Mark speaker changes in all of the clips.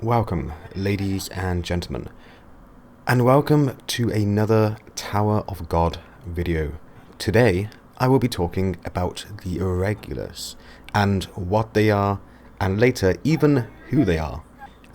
Speaker 1: Welcome, ladies and gentlemen, and welcome to another Tower of God video. Today, I will be talking about the Irregulars, and what they are, and later even who they are,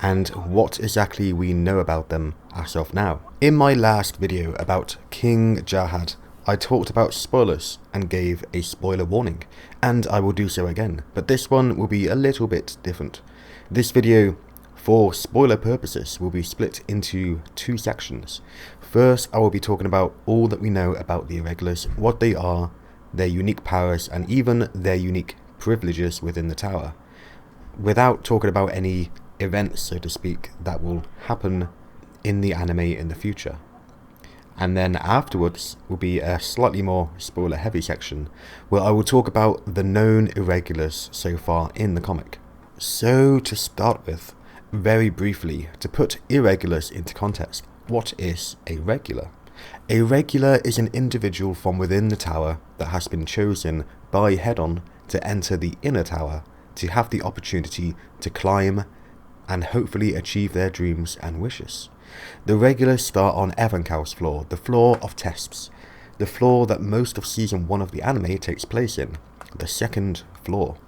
Speaker 1: and what exactly we know about them as of now. In my last video about King Jahad, I talked about spoilers and gave a spoiler warning, and I will do so again, but this one will be a little bit different. This video, for spoiler purposes, will be split into two sections. First, I will be talking about all that we know about the Irregulars, what they are, their unique powers, and even their unique privileges within the tower, without talking about any events, so to speak, that will happen in the anime in the future. And then afterwards will be a slightly more spoiler heavy section where I will talk about the known Irregulars so far in the comic. So to start with, very briefly, to put Irregulars into context, what is a regular? A regular is an individual from within the tower that has been chosen by Hedon to enter the inner tower to have the opportunity to climb and hopefully achieve their dreams and wishes. The regulars start on Evankau's floor, the floor of tests, the floor that most of season 1 of the anime takes place in, the second floor.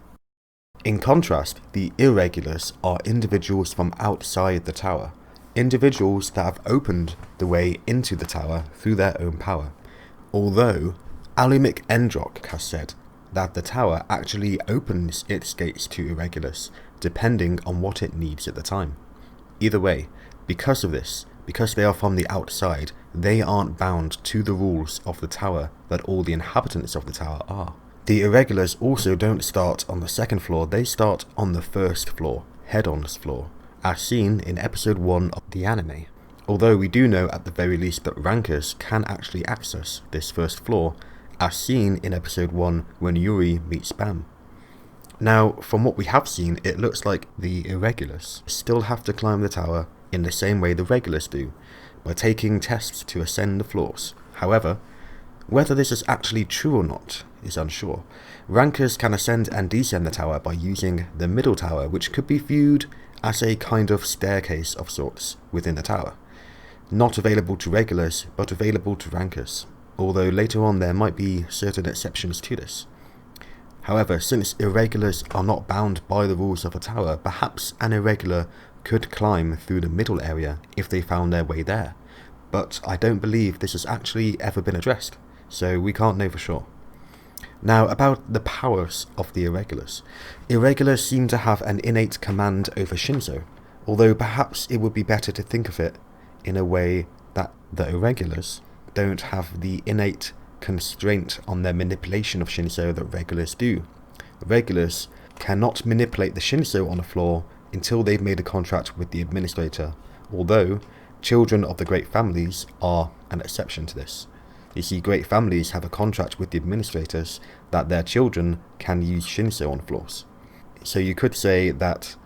Speaker 1: In contrast, the Irregulars are individuals from outside the tower, individuals that have opened the way into the tower through their own power. Although Alumik Endrock has said that the tower actually opens its gates to Irregulars, depending on what it needs at the time. Either way, because of this, because they are from the outside, they aren't bound to the rules of the tower that all the inhabitants of the tower are. The Irregulars also don't start on the second floor, they start on the first floor, Hedon's floor, as seen in episode 1 of the anime. Although we do know at the very least that rankers can actually access this first floor, as seen in episode 1 when Yuri meets Bam. Now, from what we have seen, it looks like the Irregulars still have to climb the tower in the same way the regulars do, by taking tests to ascend the floors. However, whether this is actually true or not is unsure. Rankers can ascend and descend the tower by using the middle tower, which could be viewed as a kind of staircase of sorts within the tower. Not available to regulars, but available to rankers, although later on there might be certain exceptions to this. However, since Irregulars are not bound by the rules of a tower, perhaps an Irregular could climb through the middle area if they found their way there, but I don't believe this has actually ever been addressed, so we can't know for sure. Now, about the powers of the Irregulars. Irregulars seem to have an innate command over Shinso, although perhaps it would be better to think of it in a way that the Irregulars don't have the innate constraint on their manipulation of Shinso that regulars do. Regulars cannot manipulate the Shinso on the floor until they've made a contract with the administrator, although children of the great families are an exception to this. You see, great families have a contract with the administrators that their children can use Shinso on floors. So you could say that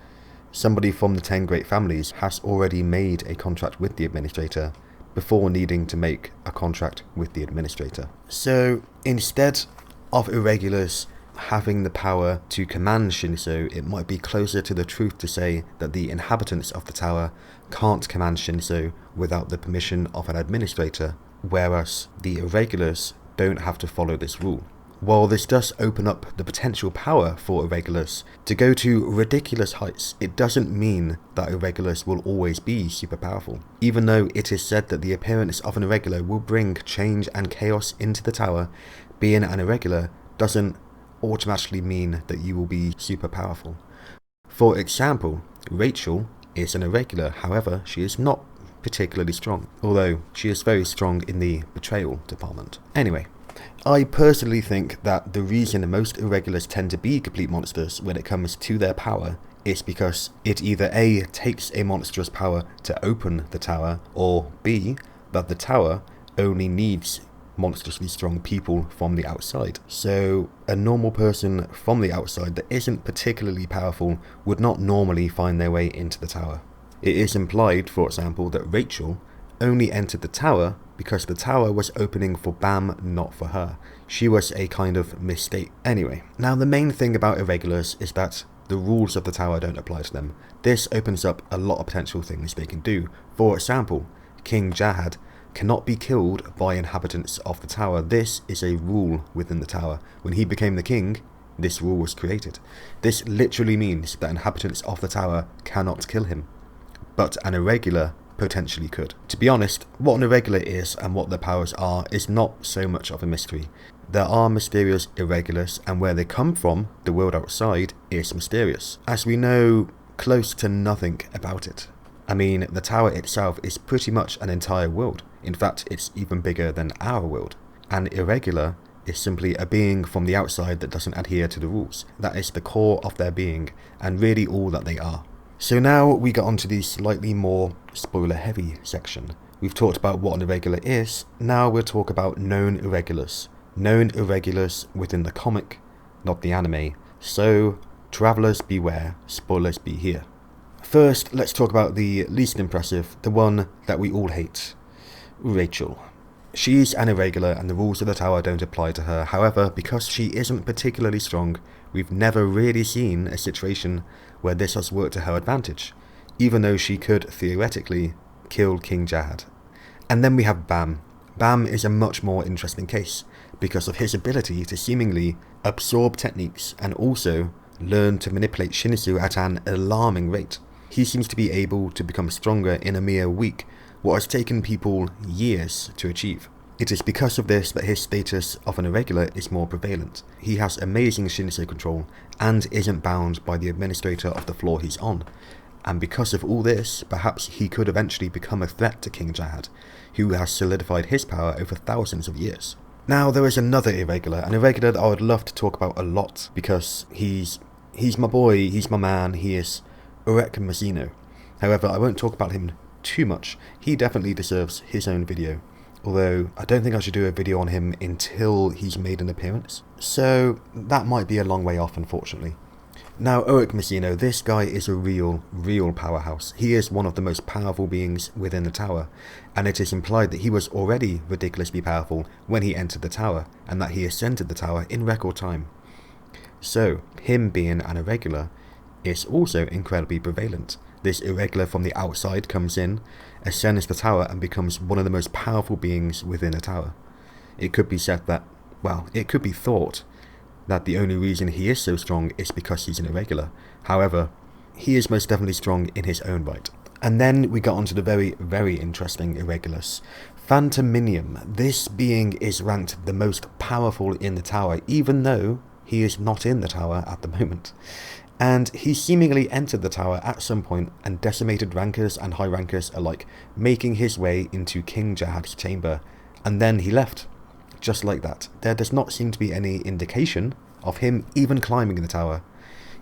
Speaker 1: somebody from the 10 great families has already made a contract with the administrator before needing to make a contract with the administrator. So instead of Irregulars having the power to command Shinso, it might be closer to the truth to say that the inhabitants of the tower can't command Shinso without the permission of an administrator, whereas the Irregulars don't have to follow this rule. While this does open up the potential power for Irregulars to go to ridiculous heights, it doesn't mean that Irregulars will always be super powerful. Even though it is said that the appearance of an Irregular will bring change and chaos into the tower, being an Irregular doesn't automatically mean that you will be super powerful. For example, Rachel is an Irregular, however, she is not particularly strong, although she is very strong in the betrayal department. Anyway, I personally think that the reason most Irregulars tend to be complete monsters when it comes to their power is because it either A, takes a monstrous power to open the tower, or B, that the tower only needs monstrously strong people from the outside. So a normal person from the outside that isn't particularly powerful would not normally find their way into the tower. It is implied, for example, that Rachel only entered the tower because the tower was opening for Bam, not for her. She was a kind of mistake. Anyway, now the main thing about Irregulars is that the rules of the tower don't apply to them. This opens up a lot of potential things they can do. For example, King Jahad cannot be killed by inhabitants of the tower. This is a rule within the tower. When he became the king, this rule was created. This literally means that inhabitants of the tower cannot kill him, but an irregular potentially could. To be honest, what an irregular is and what their powers are is not so much of a mystery. There are mysterious irregulars, and where they come from, the world outside, is mysterious, as we know close to nothing about it. I mean, the tower itself is pretty much an entire world. In fact, it's even bigger than our world. An irregular is simply a being from the outside that doesn't adhere to the rules. That is the core of their being, and really all that they are. So now we get onto the slightly more spoiler-heavy section. We've talked about what an irregular is, now we'll talk about known irregulars. Known irregulars within the comic, not the anime. So, travelers beware, spoilers be here. First, let's talk about the least impressive, the one that we all hate. Rachel. She's an irregular and the rules of the tower don't apply to her. However, because she isn't particularly strong, we've never really seen a situation where this has worked to her advantage, even though she could theoretically kill King Jahad. And then we have Bam. Bam is a much more interesting case, because of his ability to seemingly absorb techniques and also learn to manipulate Shinisu at an alarming rate. He seems to be able to become stronger in a mere week, what has taken people years to achieve. It is because of this that his status of an irregular is more prevalent. He has amazing Shinisu control and isn't bound by the administrator of the floor he's on. And because of all this, perhaps he could eventually become a threat to King Jahad, who has solidified his power over thousands of years. Now there is another irregular, an irregular that I would love to talk about a lot, because he's my boy, he's my man, he is Irregular. However, I won't talk about him too much. He definitely deserves his own video, although I don't think I should do a video on him until he's made an appearance, so that might be a long way off, unfortunately. Now, Irregular, this guy is a real powerhouse. He is one of the most powerful beings within the tower, and it is implied that he was already ridiculously powerful when he entered the tower, and that he ascended the tower in record time. So, him being an irregular is also incredibly prevalent. This irregular from the outside comes in, ascends the tower, and becomes one of the most powerful beings within a tower. It could be said that, it could be thought that the only reason he is so strong is because he's an irregular. However, he is most definitely strong in his own right. And then we got onto the very interesting Irregulars. Phantominium. This being is ranked the most powerful in the tower, even though he is not in the tower at the moment. And he seemingly entered the tower at some point and decimated rankers and high rankers alike, making his way into King Jahad's chamber, and then he left. Just like that. There does not seem to be any indication of him even climbing the tower.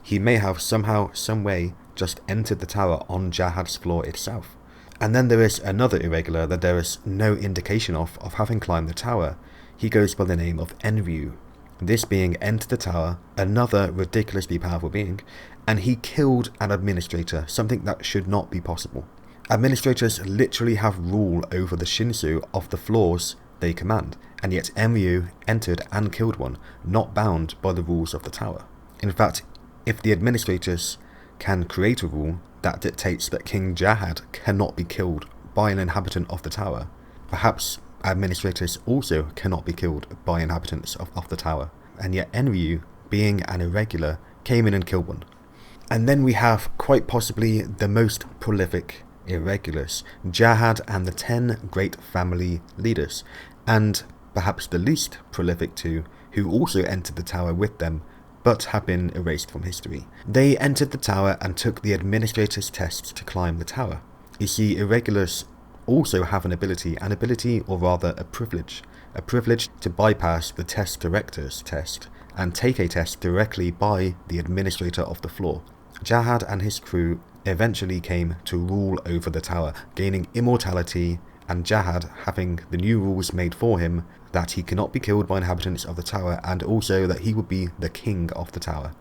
Speaker 1: He may have somehow, some way, just entered the tower on Jahad's floor itself. And then there is another irregular that there is no indication of having climbed the tower. He goes by the name of Enryu. This being entered the tower, another ridiculously powerful being, and he killed an administrator, something that should not be possible. Administrators literally have rule over the Shinsu of the floors they command, and yet Enryu entered and killed one, not bound by the rules of the tower. In fact, if the administrators can create a rule that dictates that King Jahad cannot be killed by an inhabitant of the tower, perhaps administrators also cannot be killed by inhabitants of the tower, and yet Enryu, being an irregular, came in and killed one. And then we have quite possibly the most prolific Irregulars, Jahad and the 10 great family leaders, and perhaps the least prolific too, who also entered the tower with them, but have been erased from history. They entered the tower and took the administrator's test to climb the tower. You see, Irregulars also have an ability, or rather a privilege to bypass the test director's test and take a test directly by the administrator of the floor. Jahad and his crew eventually came to rule over the tower, gaining immortality, and Jahad having the new rules made for him that he cannot be killed by inhabitants of the tower, and also that he would be the king of the tower.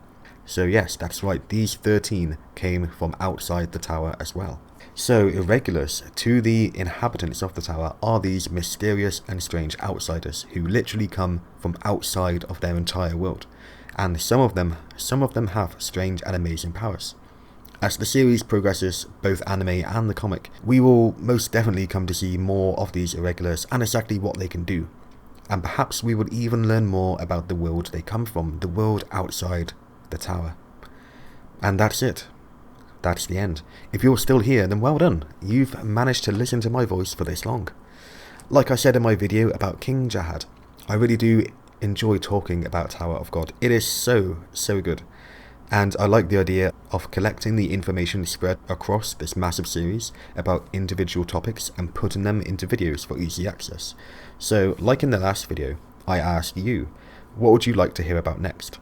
Speaker 1: So yes, that's right, these 13 came from outside the tower as well. So Irregulars to the inhabitants of the tower are these mysterious and strange outsiders who literally come from outside of their entire world. and some of them have strange and amazing powers. As the series progresses, both anime and the comic, we will most definitely come to see more of these Irregulars and exactly what they can do. And perhaps we would even learn more about the world they come from, the world outside the tower. And that's it. That's the end. If you're still here, then well done. You've managed to listen to my voice for this long. Like I said in my video about King Jahad, I really do enjoy talking about Tower of God. It is so good. And I like the idea of collecting the information spread across this massive series about individual topics and putting them into videos for easy access. So, like in the last video, I asked you, what would you like to hear about next?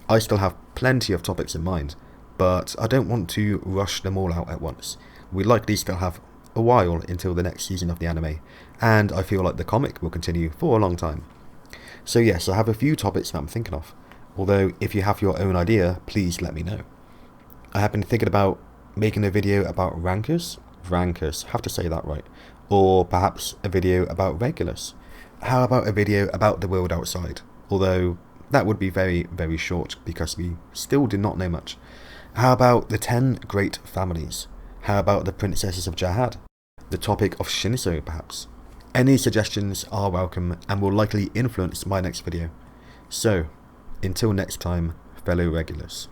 Speaker 1: I still have plenty of topics in mind, but I don't want to rush them all out at once. We likely still have a while until the next season of the anime, and I feel like the comic will continue for a long time. So yes, I have a few topics that I'm thinking of. Although, if you have your own idea, please let me know. I have been thinking about making a video about rankers, have to say that right, or perhaps a video about regulars. How about a video about the world outside? Although, that would be very short because we still do not know much. How about the 10 great families? How about the princesses of Jahad? The topic of Shinso, perhaps? Any suggestions are welcome and will likely influence my next video. So, until next time, fellow regulars.